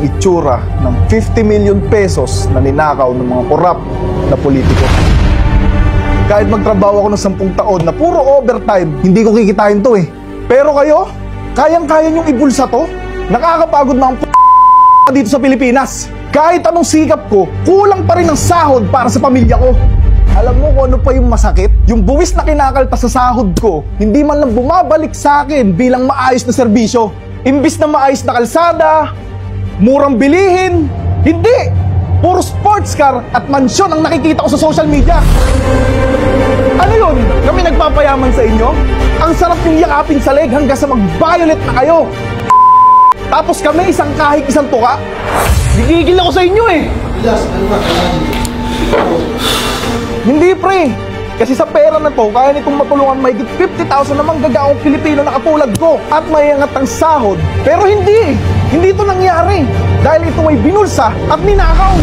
itsura ng 50 million pesos na ninakaw ng mga korap na politiko. Kahit magtrabaho ako ng 10 taon na puro overtime, hindi ko kikitain to eh. Pero kayo, kayang-kaya niyong ibulsa to? Nakakapagod mga dito sa Pilipinas. Kahit anong sikap ko, kulang pa rin ang sahod para sa pamilya ko. Alam mo kung ano pa yung masakit? Yung buwis na kinakaltas sa sahod ko, hindi man lang bumabalik sa akin bilang maayos na serbisyo. Imbis na maayos na kalsada, murang bilihin, hindi! Puro sports car at mansyon ang nakikita ko sa social media. Ano yun? Kami nagpapayaman sa inyo? Ang sarap yung yakapin sa leg hanggang sa mag-violet na kayo. Tapos kami isang kahig isang tuka? Gigigil ako sa inyo eh! Hindi pre! Kasi sa pera na to, kaya nitong matulungan mahigit 50,000 na manggagaong Pilipino na katulad ko at mayangat ang sahod. Pero hindi! Hindi ito nangyari dahil ito ay binulsa at ninakaw.